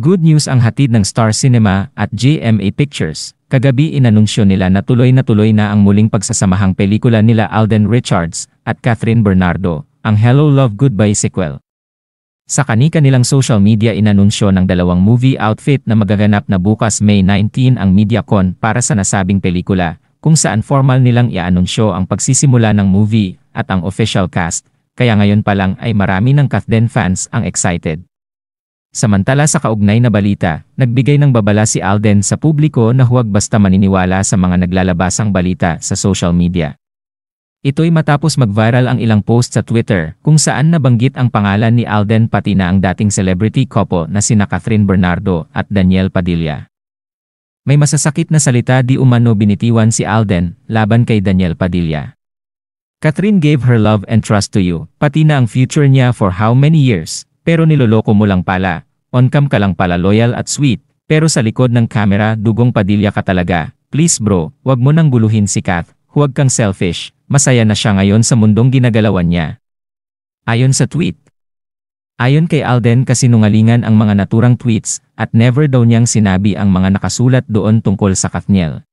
Good news ang hatid ng Star Cinema at GMA Pictures. Kagabi inanunsyo nila na tuloy na ang muling pagsasamahang pelikula nila Alden Richards at Catherine Bernardo, ang Hello Love Goodbye sequel. Sa kani-kanilang social media inanunsyo ng dalawang movie outfit na magaganap na bukas May 19 ang MediaCon para sa nasabing pelikula, kung saan formal nilang ianunsyo ang pagsisimula ng movie at ang official cast, kaya ngayon pa lang ay marami ng Kathden fans ang excited. Samantala sa kaugnay na balita, nagbigay ng babala si Alden sa publiko na huwag basta maniniwala sa mga naglalabasang balita sa social media. Ito'y matapos mag-viral ang ilang post sa Twitter kung saan nabanggit ang pangalan ni Alden pati na ang dating celebrity couple na sina Catherine Bernardo at Daniel Padilla. May masasakit na salita di umano binitiwan si Alden laban kay Daniel Padilla. Catherine gave her love and trust to you, pati na ang future niya for how many years. Pero niloloko mo lang pala, on-cam ka lang pala loyal at sweet, pero sa likod ng kamera dugong Padilla ka talaga. Please bro, wag mo nang guluhin si Kath, huwag kang selfish, masaya na siya ngayon sa mundong ginagalawan niya. Ayon sa tweet. Ayon kay Alden kasinungalingan ang mga naturang tweets, at never daw niyang sinabi ang mga nakasulat doon tungkol sa Kathniel.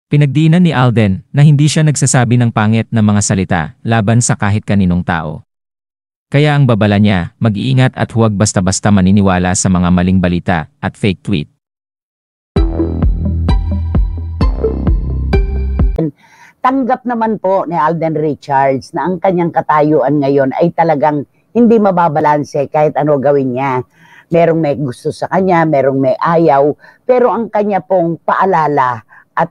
Pinagdiinan ni Alden na hindi siya nagsasabi ng pangit na mga salita laban sa kahit kaninong tao. Kaya ang babala niya, mag-iingat at huwag basta-basta maniniwala sa mga maling balita at fake tweet. Tanggap naman po ni Alden Richards na ang kanyang katayuan ngayon ay talagang hindi mababalanse kahit ano gawin niya. Merong may gusto sa kanya, merong may ayaw, pero ang kanya pong paalala at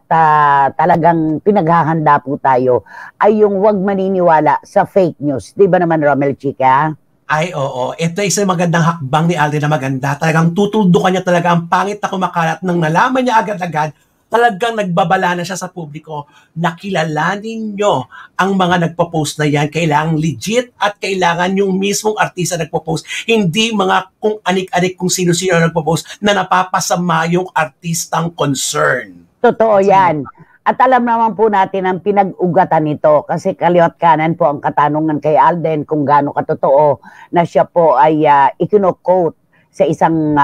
talagang pinaghahanda po tayo ay yung wag maniniwala sa fake news. Di ba naman, Romel Chica? Ay, oo. Ito ay isang magandang hakbang ni Alden na maganda. Talagang tutuldukan niya talaga ang pangit na kumakalat nang nalaman niya agad-agad. Talagang nagbabala na siya sa publiko na kilalanin nyo ang mga nagpo-post na yan. Kailangan legit at kailangan yung mismong artista nagpo-post. Hindi mga kung anik-anik kung sino-sino nagpo-post na napapasama yung artistang concern. Totoo yan. At alam naman po natin ang pinag-ugatan nito kasi kaliwat kanan po ang katanungan kay Alden kung gaano katotoo na siya po ay ikino-quote sa isang,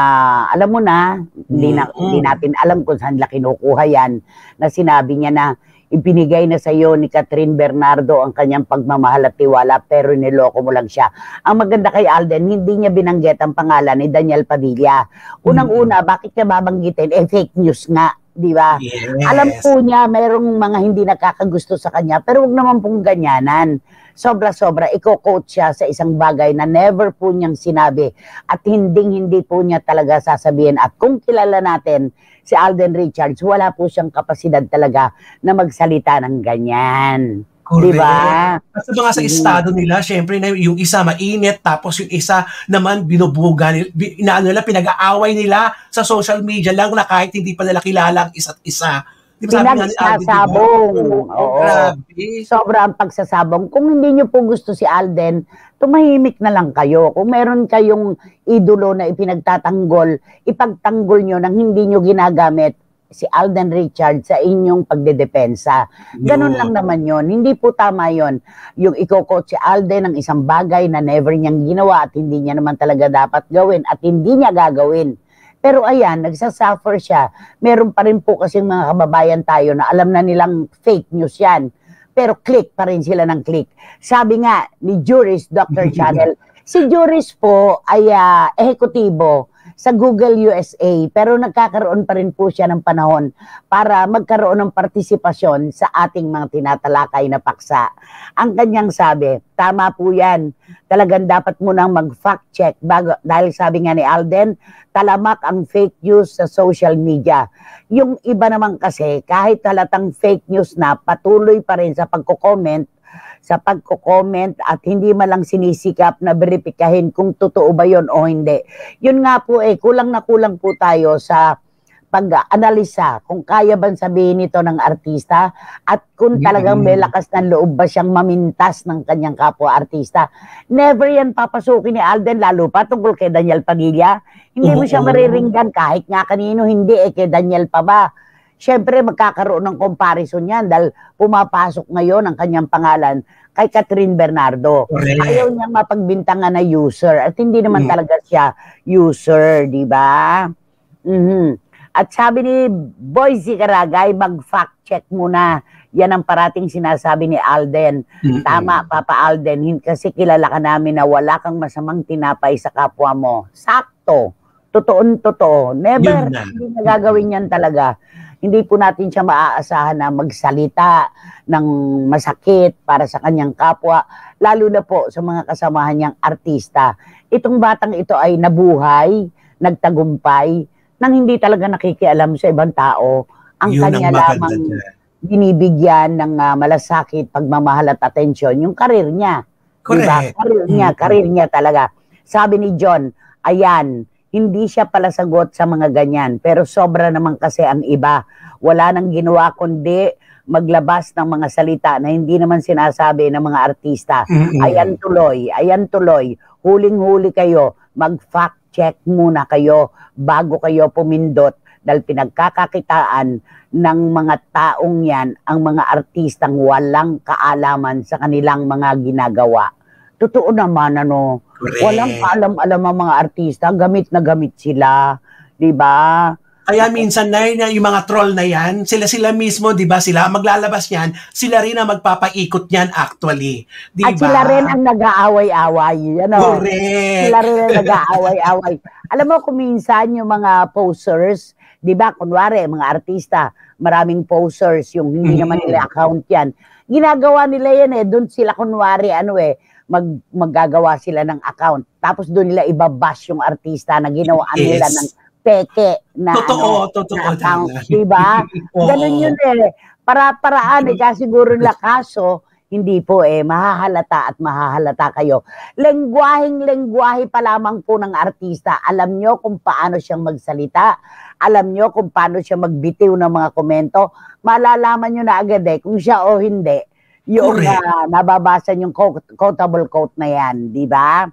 alam mo na, hindi natin alam kung saan la kinukuha yan, na sinabi niya na ibinigay na sa iyo ni Catherine Bernardo ang kanyang pagmamahal at tiwala pero niloko mo lang siya. Ang maganda kay Alden, hindi niya binanggit ang pangalan ni Daniel Padilla. Unang-una, bakit niya babanggitin? Fake news nga. Di ba? Yes. Alam po niya, mayroong mga hindi nakakagusto sa kanya, pero wag naman pong ganyanan. Sobra-sobra, iko-quote siya sa isang bagay na never po niyang sinabi at hindi po niya talaga sasabihin. At kung kilala natin si Alden Richards, wala po siyang kapasidad talaga na magsalita ng ganyan. Correct. Diba? Kasi mga sa estado nila, syempre na yung isa mainit, tapos yung isa naman binubuga nila, pinag-aaway nila sa social media lang na kahit hindi pa nila kilala ang isa't isa. Diba, pinagsasabong. Oo. Grabe. Sobrang pagsasabong. Kung hindi nyo po gusto si Alden, tumahimik na lang kayo. Kung meron kayong idolo na ipinagtatanggol, ipagtanggol nyo nang hindi nyo ginagamit si Alden Richards sa inyong pagdedepensa. Ganun lang naman yon. Hindi po tama yon. Yung iko-quote si Alden ng isang bagay na never niyang ginawa at hindi niya naman talaga dapat gawin at hindi niya gagawin. Pero ayan, nagsasuffer siya. Meron pa rin po kasing mga kababayan tayo na alam na nilang fake news yan. Pero click pa rin sila ng click. Sabi nga ni Juris, Dr. Channel, si Juris po ay ehekutibo sa Google USA, pero nagkakaroon pa rin po siya ng panahon para magkaroon ng partisipasyon sa ating mga tinatalakay na paksa. Ang kanyang sabi, tama po yan. Talagang dapat mo nang mag-fact check dahil sabi nga ni Alden, talamak ang fake news sa social media. Yung iba naman kasi, kahit halatang fake news na, patuloy pa rin sa pagko-comment at hindi malang sinisikap na beripikahin kung totoo ba yon o hindi. Yun nga po kulang na kulang po tayo sa pag-analisa kung kaya ba sabihin ito ng artista at kung talagang may lakas ng loob ba siyang mamintas ng kanyang kapwa-artista. Never yan papasukin ni Alden, lalo pa tungkol kay Daniel Padilla. Hindi mo siya mariringgan kahit nga kanino, hindi kay Daniel pa ba? syempre magkakaroon ng comparison yan dahil pumapasok ngayon ang kanyang pangalan kay Catherine Bernardo. Correct. Ayaw niyang mapagbintangan na user at hindi naman talaga siya user, di ba? At sabi ni Boyce Caragay, mag-fact check muna. Yan ang parating sinasabi ni Alden. Tama, Papa Alden, kasi kilala ka namin na wala kang masamang tinapay sa kapwa mo. Sakto. Totoo. Never. Hindi na gagawin yan talaga. Hindi po natin siya maaasahan na magsalita ng masakit para sa kanyang kapwa, lalo na po sa mga kasamahan niyang artista. Itong batang ito ay nabuhay, nagtagumpay, nang hindi talaga nakikialam sa ibang tao. Ang kanya lamang binibigyan ng malasakit, pagmamahal at atensyon, yung karir niya. Diba? Karir niya talaga. Sabi ni John, ayan, hindi siya pala sagot sa mga ganyan, pero sobra naman kasi ang iba. Wala nang ginawa kundi maglabas ng mga salita na hindi naman sinasabi ng mga artista. Ayan tuloy, huling-huli kayo, mag-fact check muna kayo bago kayo pumindot dahil pinagkakakitaan ng mga taong yan ang mga artistang walang kaalaman sa kanilang mga ginagawa. Totoo naman, walang kaalam-alam ang mga artista, gamit na gamit sila, di ba? Kaya minsan na yung mga troll na yan, sila mismo, di ba, sila maglalabas yan, sila rin ang magpapaikot yan actually. Di ba? At sila rin ang nag-aaway-away. Correct. Sila rin ang nag-aaway-away. Alam mo kung minsan yung mga posers, di ba, kunwari, mga artista, maraming posers, yung hindi naman nila account yan. Ginagawa nila yan doon sila kunwari, maggagawa sila ng account. Tapos doon nila ibabash yung artista na ginawa nila ng peke na totoo account, di ba? Ganun yun Para-paraan kasi siguro nila kaso, hindi po mahahalata at mahahalata kayo. Lengguaheng-lengguahe pa lamang po ng artista. Alam nyo kung paano siyang magsalita. Alam nyo kung paano siya magbitiw ng mga komento. Malalaman nyo na agad kung siya o hindi. Yung nababasa yung quotable quote na yan, di ba?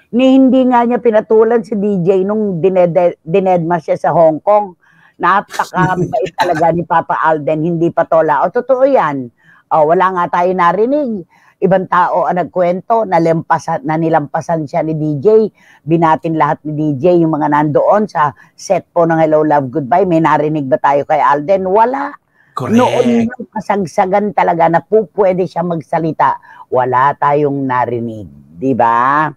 Hindi nga niya pinatulan si DJ nung dinedma siya sa Hong Kong. Napakabait talaga ni Papa Alden, hindi patola. O totoo yan. Wala nga tayo narinig. Ibang tao ang nagkwento, nilampasan siya ni DJ. Binatin lahat ni DJ, yung mga nandoon sa set po ng Hello, Love, Goodbye. May narinig ba tayo kay Alden? Wala. Correct. Noon yung kasagsagan talaga na pwede siya magsalita. Wala tayong narinig. Diba?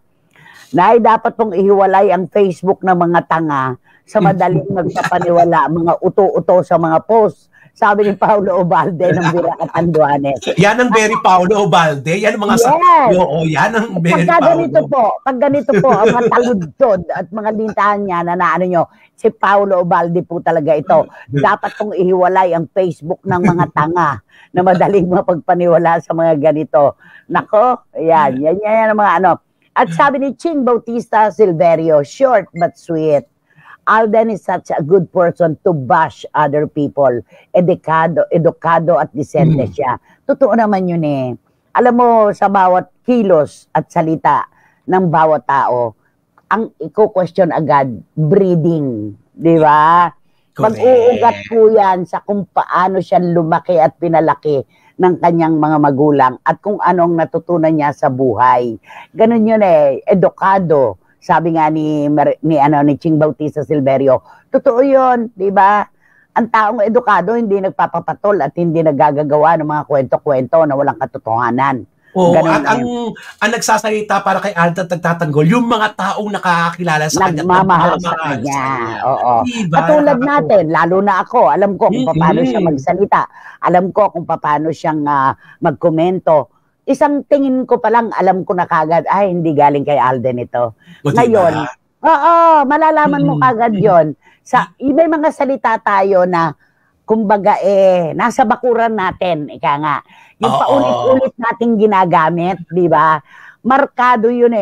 Dapat pong ihiwalay ang Facebook ng mga tanga sa madaling magpapaniwala, mga uto-uto sa mga post. Sabi ni Paulo Obalde ng Biracat Anduanes. Yan ang very Paulo Obalde. Yan ang mga yan ang very Paulo. Pag ganito po, ang mga taludtod at mga lintahan niya na nyo, si Paulo Obalde po talaga ito. Dapat pong ihiwalay ang Facebook ng mga tanga na madaling mapagpaniwala sa mga ganito. Nako, yan ang mga At sabi ni Ching Bautista Silverio, short but sweet. Alden is such a good person to bash other people. Edukado at disente siya. Totoo naman yun Alam mo, sa bawat kilos at salita ng bawat tao, ang i-question agad, breeding. Di ba? Pag-uugat po yan sa kung paano siya lumaki at pinalaki ng kanyang mga magulang at kung anong natutunan niya sa buhay. Ganun yun edukado. Sabi nga ni Ching Bautista Silverio, totoo yun, di ba? Ang taong edukado hindi nagpapapatol at hindi nagagagawa ng mga kwento-kwento na walang katotohanan. Ang nagsasalita para kay Alden at nagtatanggol, yung mga taong nakakakilala sa kanya. Nagmamahal sa kanya. Oo. Diba? Katulad natin, lalo na ako, alam ko kung paano siya magsalita. Alam ko kung paano siyang magkomento. Isang tingin ko pa lang, alam ko na kagad, hindi galing kay Alden ito. Ngayon, malalaman mo kagad yon. May mga salita tayo na, kumbaga nasa bakuran natin, ika nga. Yung paulit-ulit nating ginagamit, di ba? Markado yun,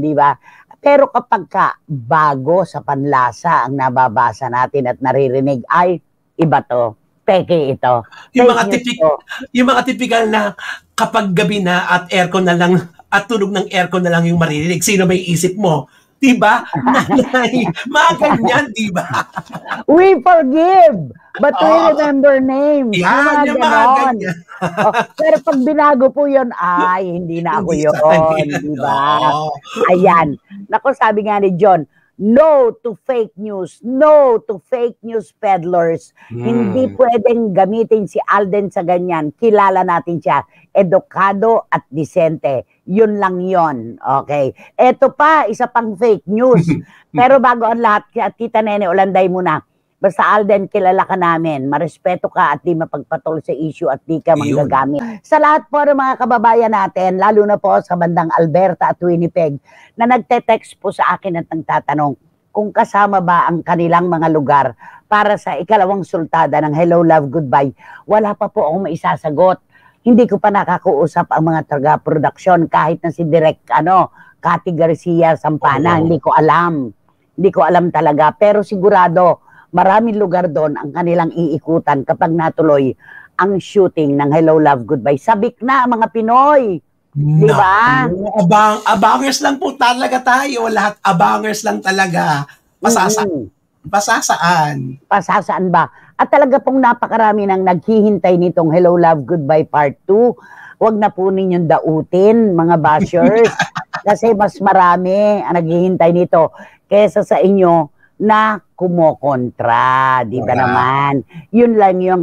di ba? Pero kapag bago sa panlasa ang nababasa natin at naririnig, iba to. Peke ito. Yung mga typical na kapag gabi na at aircon na lang at tunog ng aircon na lang yung maririnig, sino may isip mo? Diba? Mga ganyan, diba? We forgive. But we remember names. Yan, yung mga ganon. ganyan. Pero pag binago po yun, ay, hindi na ako Hindi yun. sa kanila. Di ba? Oo. Ayan. Naku, sabi nga ni John, no to fake news. No to fake news peddlers. Hindi pwedeng gamitin si Alden sa ganyan. Kilala natin siya. Edukado at disente. Yun lang yon. Okay. Eto pa, isa pang fake news. Pero bago ang lahat, Tita Nene, ulanday muna. Basta Alden, kilala ka namin, marespeto ka at di mapagpatol sa issue at di ka manggagamit. Sa lahat po ng mga kababayan natin, lalo na po sa bandang Alberta at Winnipeg, na nagte-text po sa akin at nagtatanong kung kasama ba ang kanilang mga lugar para sa ikalawang sultada ng Hello, Love, Goodbye. Wala pa po akong maisasagot. Hindi ko pa nakakausap ang mga taga-production kahit na si Direk Cathy Garcia Sampana. Hindi ko alam. Hindi ko alam talaga. Pero sigurado, maraming lugar doon ang kanilang iikutan kapag natuloy ang shooting ng Hello, Love, Goodbye. Sabik na mga Pinoy. Di ba? Abangers lang po talaga tayo. Lahat abangers lang talaga. Pasasaan. Pasasaan ba? At talaga pong napakarami nang naghihintay nitong Hello, Love, Goodbye Part 2. Huwag na po ninyong dautin, mga bashers. Kasi mas marami ang naghihintay nito kesa sa inyo na kumokontra, di ba naman? Yun lang yung